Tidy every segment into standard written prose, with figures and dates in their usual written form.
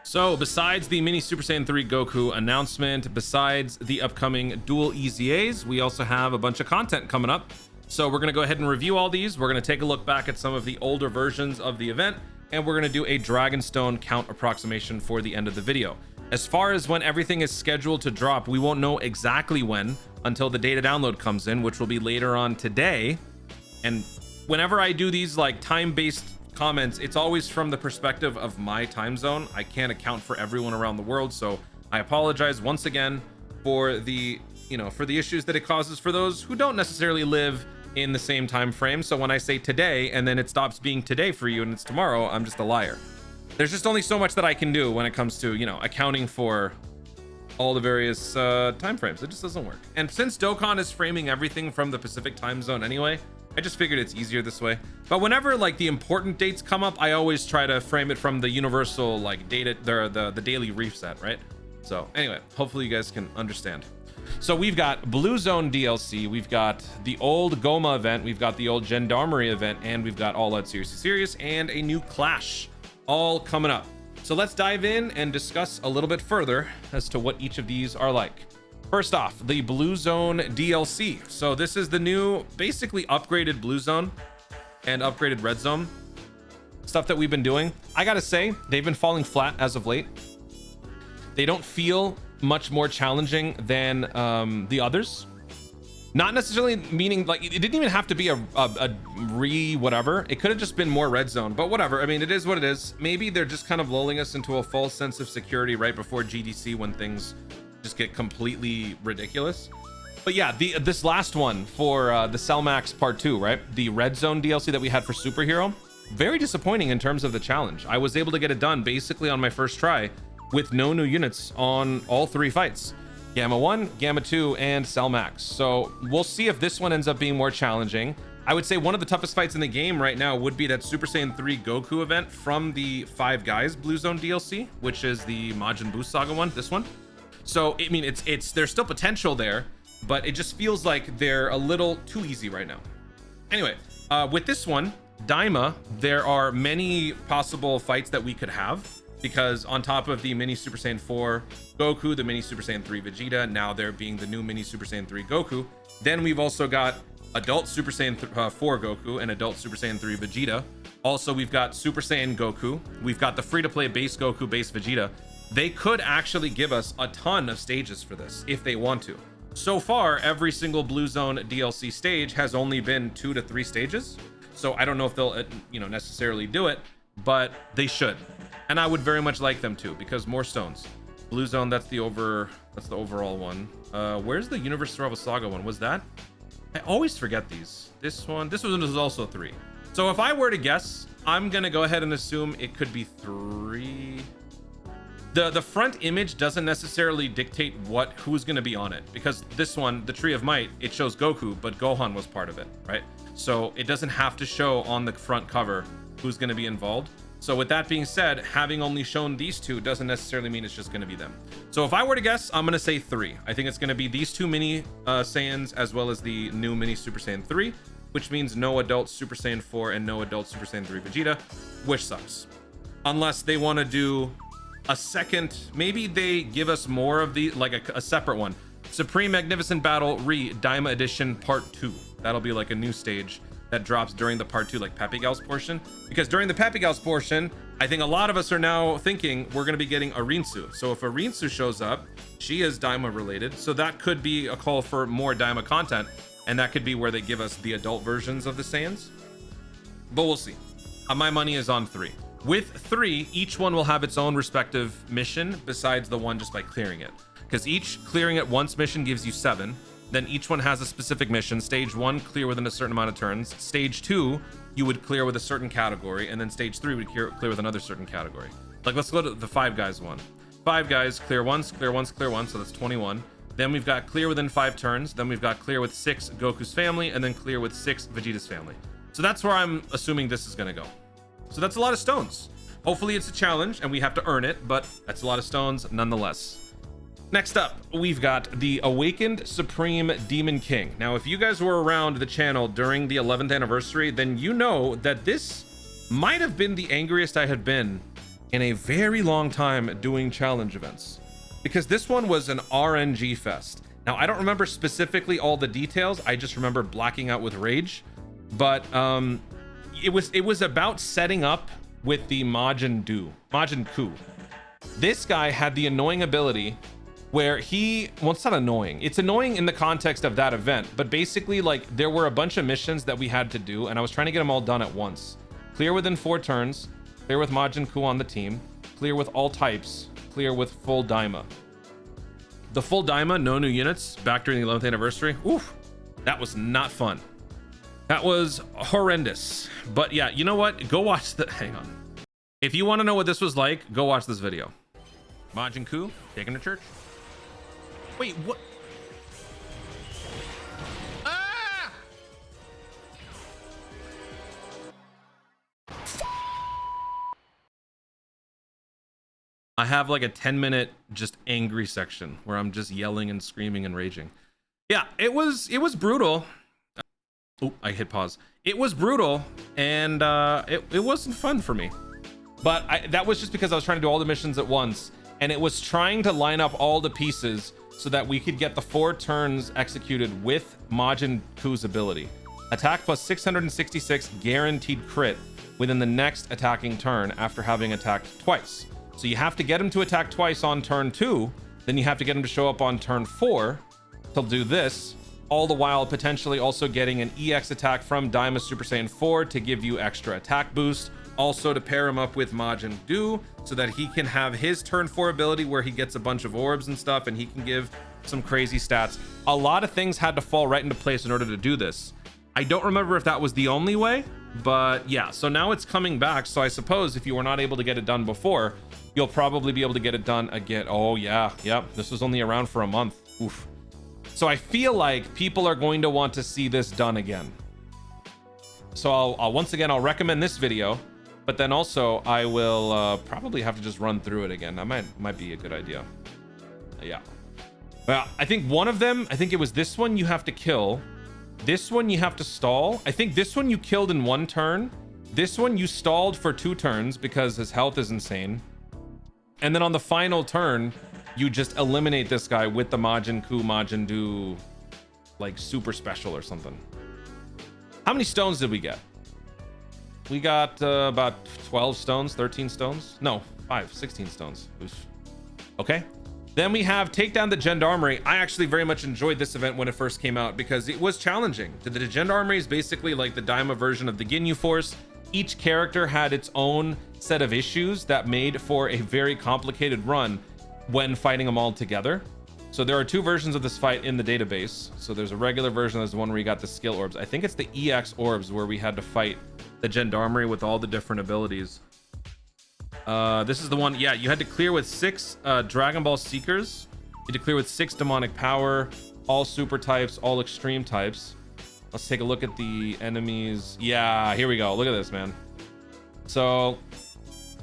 So besides the mini Super Saiyan 3 Goku announcement, besides the upcoming dual EZAs, we also have a bunch of content coming up. So we're going to go ahead and review all these. We're going to take a look back at some of the older versions of the event, and we're going to do a Dragonstone count approximation for the end of the video. As far as when everything is scheduled to drop, we won't know exactly when until the data download comes in, which will be later on today. And whenever I do these like time-based comments, it's always from the perspective of my time zone. I can't account for everyone around the world, so I apologize once again for the issues that it causes for those who don't necessarily live in the same time frame. So when I say today and then it stops being today for you and it's tomorrow, I'm just a liar. There's just only so much that I can do when it comes to, accounting for all the various time frames. It just doesn't work. And since Dokkan is framing everything from the Pacific time zone anyway, I just figured it's easier this way. But whenever like the important dates come up, I always try to frame it from the universal like data, the daily reset, right? So anyway, hopefully you guys can understand. So we've got Blue Zone DLC, we've got the old Goma event, we've got the old Gendarmerie event, and we've got All Out Seriously Serious and a new Clash all coming up. So let's dive in and discuss a little bit further as to what each of these are like. First off, the Blue Zone DLC. So this is the new, basically upgraded Blue Zone and upgraded Red Zone stuff that we've been doing. I gotta say, they've been falling flat as of late. They don't feel much more challenging than the others. Not necessarily meaning like it didn't even have to be a whatever. It could have just been more Red Zone, but whatever. I mean, it is what it is. Maybe they're just kind of lulling us into a false sense of security right before GDC when things just get completely ridiculous. But yeah, this last one for the Cellmax Part 2, right? The Red Zone DLC that we had for Superhero, very disappointing in terms of the challenge. I was able to get it done basically on my first try with no new units on all 3 fights. Gamma 1, Gamma 2, and Cellmax. So we'll see if this one ends up being more challenging. I would say one of the toughest fights in the game right now would be that Super Saiyan 3 Goku event from the Five Guys Blue Zone DLC, which is the Majin Buu Saga one, this one. So, I mean, there's still potential there, but it just feels like they're a little too easy right now. Anyway, with this one, Daima, there are many possible fights that we could have, because on top of the mini Super Saiyan 4 Goku, the mini Super Saiyan 3 Vegeta, now there being the new mini Super Saiyan 3 Goku, then we've also got adult Super Saiyan 4 Goku and adult Super Saiyan 3 Vegeta. Also, we've got Super Saiyan Goku. We've got the free-to-play base Goku, base Vegeta. They could actually give us a ton of stages for this if they want to. So far, every single Blue Zone DLC stage has only been 2 to 3 stages. So I don't know if they'll, necessarily do it, but they should. And I would very much like them to, because more stones. Blue Zone, that's the overall one. Where's the Universe Survival Saga one? Was that? I always forget these. This one was also 3. So if I were to guess, I'm gonna go ahead and assume it could be 3. The front image doesn't necessarily dictate who's gonna be on it, because this one, the Tree of Might, it shows Goku, but Gohan was part of it, right? So it doesn't have to show on the front cover who's gonna be involved. So with that being said, having only shown these 2 doesn't necessarily mean it's just going to be them. So if I were to guess, I'm going to say 3. I think it's going to be these 2 mini Saiyans as well as the new mini Super Saiyan 3, which means no adult Super Saiyan 4 and no adult Super Saiyan 3 Vegeta, which sucks. Unless they want to do a second, maybe they give us more of the, like a separate one. Supreme Magnificent Battle Daima Edition Part 2. That'll be like a new stage that drops during the Part 2, like Pepe Gal's portion. Because during the Pepe Gal's portion, I think a lot of us are now thinking we're going to be getting a Rinsu. So if a Rinsu shows up, she is Daima related. So that could be a call for more Daima content. And that could be where they give us the adult versions of the Saiyans. But we'll see. My money is on 3. With 3, each one will have its own respective mission besides the one just by clearing it. Because each clearing it once mission gives you 7. Then each one has a specific mission. Stage 1, clear within a certain amount of turns. Stage 2, you would clear with a certain category. And then stage 3 would clear with another certain category. Like, let's go to the Five Guys one. 5 guys, clear once, clear once, clear once. So that's 21. Then we've got clear within 5 turns. Then we've got clear with 6 Goku's family. And then clear with 6 Vegeta's family. So that's where I'm assuming this is going to go. So that's a lot of stones. Hopefully it's a challenge and we have to earn it. But that's a lot of stones nonetheless. Next up, we've got the Awakened Supreme Demon King. Now, if you guys were around the channel during the 11th anniversary, then you know that this might have been the angriest I had been in a very long time doing challenge events, because this one was an RNG fest. Now, I don't remember specifically all the details. I just remember blacking out with rage, but it was about setting up with the Majin Ku. This guy had the annoying ability where well, it's not annoying. It's annoying in the context of that event, but basically, like, there were a bunch of missions that we had to do, and I was trying to get them all done at once. Clear within 4 turns, clear with Majin Ku on the team, clear with all types, clear with full Daima. The full Daima, no new units, back during the 11th anniversary. Oof, that was not fun. That was horrendous. But yeah, you know what? Go watch hang on. If you want to know what this was like, go watch this video. Majin Ku taken to church. Wait, what? Ah! I have like a 10-minute just angry section where I'm just yelling and screaming and raging. Yeah, it was brutal. Oh, I hit pause. It was brutal, and it wasn't fun for me. But that was just because I was trying to do all the missions at once, and it was trying to line up all the pieces so that we could get the 4 turns executed with Majin Ku's ability. Attack plus 666 guaranteed crit within the next attacking turn after having attacked twice. So you have to get him to attack twice on turn 2, then you have to get him to show up on turn 4 to do this, all the while potentially also getting an EX attack from Daima Super Saiyan 4 to give you extra attack boost, also to pair him up with Majin Du so that he can have his turn 4 ability where he gets a bunch of orbs and stuff and he can give some crazy stats. A lot of things had to fall right into place in order to do this. I don't remember if that was the only way, but yeah, so now it's coming back. So I suppose if you were not able to get it done before, you'll probably be able to get it done again. Oh yeah, yep, this was only around for a month. Oof. So I feel like people are going to want to see this done again. So I'll once again, I'll recommend this video, but then also I will probably have to just run through it again. That might be a good idea. Yeah. Well, I think one of them, I think it was this one you have to kill. This one you have to stall. I think this one you killed in 1 turn. This one you stalled for 2 turns because his health is insane. And then on the final turn, you just eliminate this guy with the Majin Ku, Majin Du, like super special or something. How many stones did we get? We got about 12 stones, 13 stones. No, 16 stones. Oof. Okay. Then we have Take Down the Gendarmerie. I actually very much enjoyed this event when it first came out because it was challenging. The Gendarmerie is basically like the Daima version of the Ginyu Force. Each character had its own set of issues that made for a very complicated run when fighting them all together. So there are 2 versions of this fight in the database. So there's a regular version, there's the one where you got the skill orbs. I think it's the EX orbs where we had to fight the Gendarmerie with all the different abilities. This is the one, yeah, you had to clear with 6 Dragon Ball Seekers. You had to clear with 6 demonic power, all super types, all extreme types. Let's take a look at the enemies. Yeah, here we go. Look at this, man. So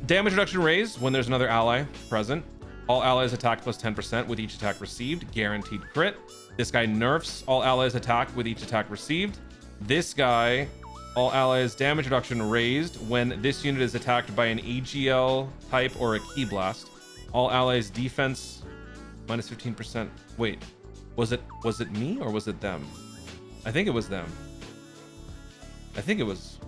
damage reduction raised when there's another ally present. All allies attack plus 10% with each attack received. Guaranteed crit. This guy nerfs all allies attack with each attack received. This guy, all allies damage reduction raised when this unit is attacked by an AGL type or a Ki Blast. All allies defense minus 15%. Wait, was it me or was it them? I think it was them. I think it was,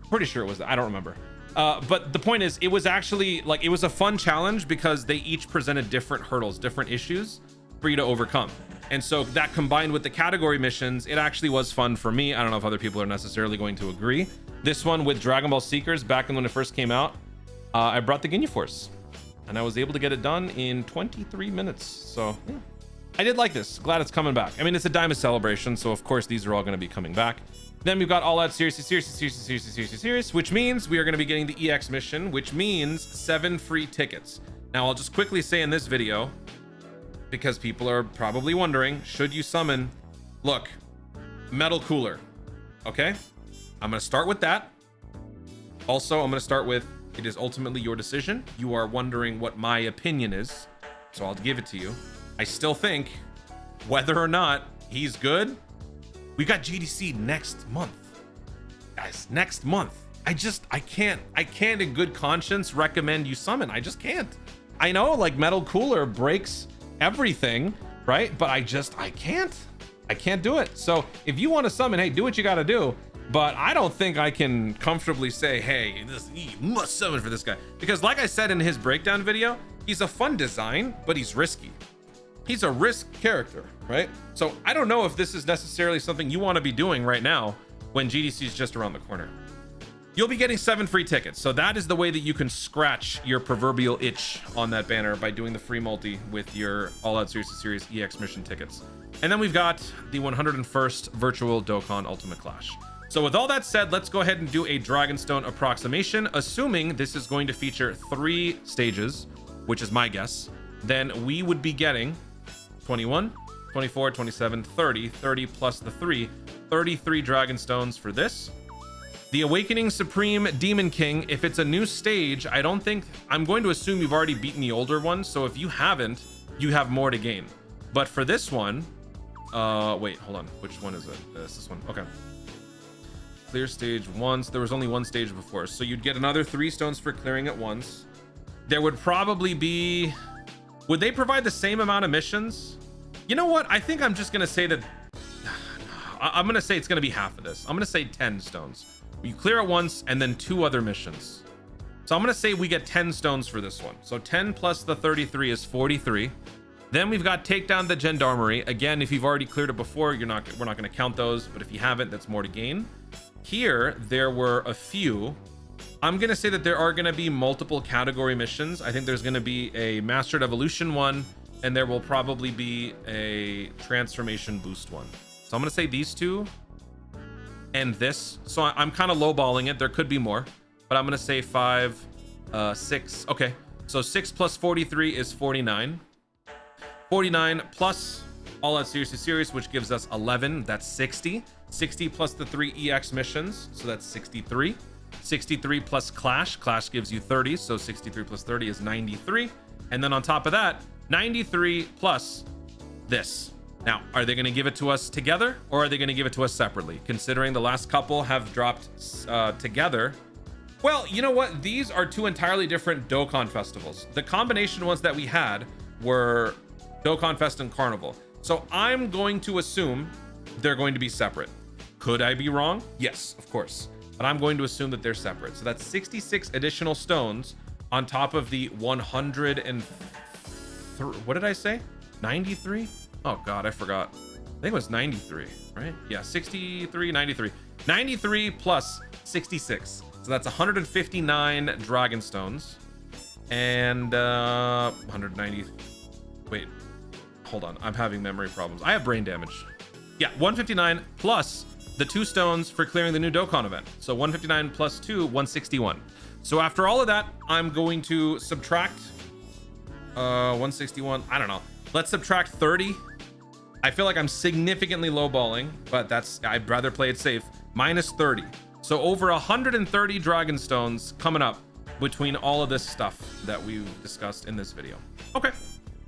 pretty sure it was, I don't remember. But the point is, it was actually like, it was a fun challenge because they each presented different hurdles, different issues for you to overcome. And so that combined with the category missions, it actually was fun for me. I don't know if other people are necessarily going to agree. This one with Dragon Ball Seekers, back when it first came out, I brought the Ginyu Force and I was able to get it done in 23 minutes. So yeah, I did like this. Glad it's coming back. I mean, it's a Daima celebration, so of course these are all going to be coming back. Then we've got All Out Serious, which means we are going to be getting the EX mission, which means 7 free tickets. Now, I'll just quickly say in this video, because people are probably wondering, should you summon? Look, Metal Cooler, okay? I'm going to start with that. Also, I'm going to start with, it is ultimately your decision. You are wondering what my opinion is, so I'll give it to you. I still think, whether or not he's good, we got GDC next month. Guys, next month. I can't in good conscience recommend you summon. I just can't. I know like Metal Cooler breaks everything, right? But I can't do it. So if you want to summon, hey, do what you got to do. But I don't think I can comfortably say, hey, you must summon for this guy. Because like I said in his breakdown video, he's a fun design, but he's risky. He's a risk character, right? So I don't know if this is necessarily something you want to be doing right now when GDC is just around the corner. You'll be getting 7 free tickets. So that is the way that you can scratch your proverbial itch on that banner, by doing the free multi with your All Out Series to Series EX mission tickets. And then we've got the 101st virtual Dokkan Ultimate Clash. So with all that said, let's go ahead and do a Dragonstone approximation, assuming this is going to feature 3 stages, which is my guess. Then we would be getting 21, 24, 27, 30 plus the 3, 33 Dragonstones for this. The Awakening Supreme Demon King, if it's a new stage, I'm going to assume you've already beaten the older one. So if you haven't, you have more to gain. But for this one, wait, hold on. Which one is it? This one. Okay. Clear stage once. There was only 1 stage before. So you'd get another 3 stones for clearing it once. There would probably be... Would they provide the same amount of missions? You know what? I think I'm just going to say that... I'm going to say it's going to be half of this. I'm going to say 10 stones. You clear it once and then 2 other missions. So I'm going to say we get 10 stones for this one. So 10 plus the 33 is 43. Then we've got take down the Gendarmerie. Again, if you've already cleared it before, we're not going to count those. But if you haven't, that's more to gain. Here, there were a few. I'm going to say that there are going to be multiple category missions. I think there's going to be a Mastered Evolution one, and there will probably be a Transformation Boost one. So I'm going to say these 2 and this. So I'm kind of lowballing it. There could be more, but I'm going to say 5, 6. Okay. So 6 plus 43 is 49. 49 plus All Out Series to Series, which gives us 11. That's 60. 60 plus the 3 EX missions. So that's 63. 63 plus Clash. Clash gives you 30. So 63 plus 30 is 93. And then on top of that, 93 plus this. Now, are they going to give it to us together, or are they going to give it to us separately? Considering the last couple have dropped together. Well, you know what? These are 2 entirely different Dokkan festivals. The combination ones that we had were Dokkan Fest and Carnival. So I'm going to assume they're going to be separate. Could I be wrong? Yes, of course. But I'm going to assume that they're separate. So that's 66 additional stones on top of the 103. What did I say? 93? Oh God, I forgot. I think it was 93, right? Yeah, 63, 93. 93 plus 66. So that's 159 Dragonstones. And 190. Wait, hold on. I'm having memory problems. I have brain damage. Yeah, 159 plus the 2 stones for clearing the new Dokkan event. So 159 plus 2, 161. So after all of that, I'm going to subtract 161. I don't know. Let's subtract 30. I feel like I'm significantly lowballing, but I'd rather play it safe. Minus 30. So over 130 Dragonstones coming up between all of this stuff that we've discussed in this video. Okay,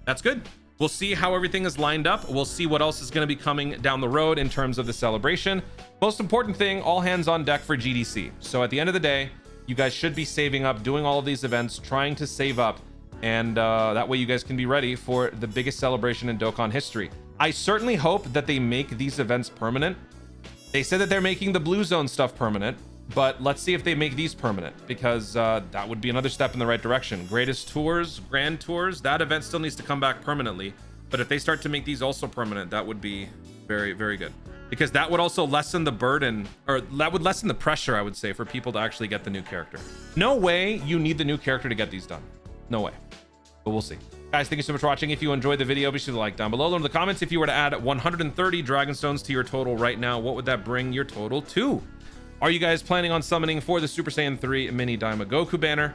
that's good. We'll see how everything is lined up. We'll see what else is going to be coming down the road in terms of the celebration. Most important thing, all hands on deck for GDC. So at the end of the day, you guys should be saving up, doing all of these events, trying to save up, and that way you guys can be ready for the biggest celebration in Dokkan history. I certainly hope that they make these events permanent. They said that they're making the Blue Zone stuff permanent, but let's see if they make these permanent, because that would be another step in the right direction. Greatest Tours, Grand Tours, that event still needs to come back permanently. But if they start to make these also permanent, that would be very, very good. Because that would also lessen the burden, or that would lessen the pressure, I would say, for people to actually get the new character. No way you need the new character to get these done. No way. But we'll see. Guys, thank you so much for watching. If you enjoyed the video, be sure to like down below. Let me know in the comments if you were to add 130 Dragonstones to your total right now, what would that bring your total to? Are you guys planning on summoning for the Super Saiyan 3 Mini Daima Goku banner?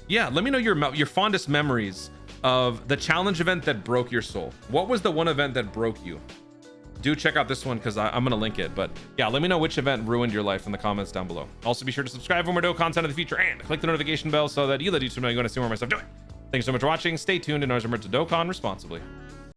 Yeah, let me know your fondest memories of the challenge event that broke your soul. What was the one event that broke you? Do check out this one, because I'm going to link it. But yeah, let me know which event ruined your life in the comments down below. Also, be sure to subscribe for more dope content in the future, and click the notification bell so that you let YouTube know you're going to see more of my stuff doing. Thanks so much for watching. Stay tuned, and always remember to Dokkan responsibly.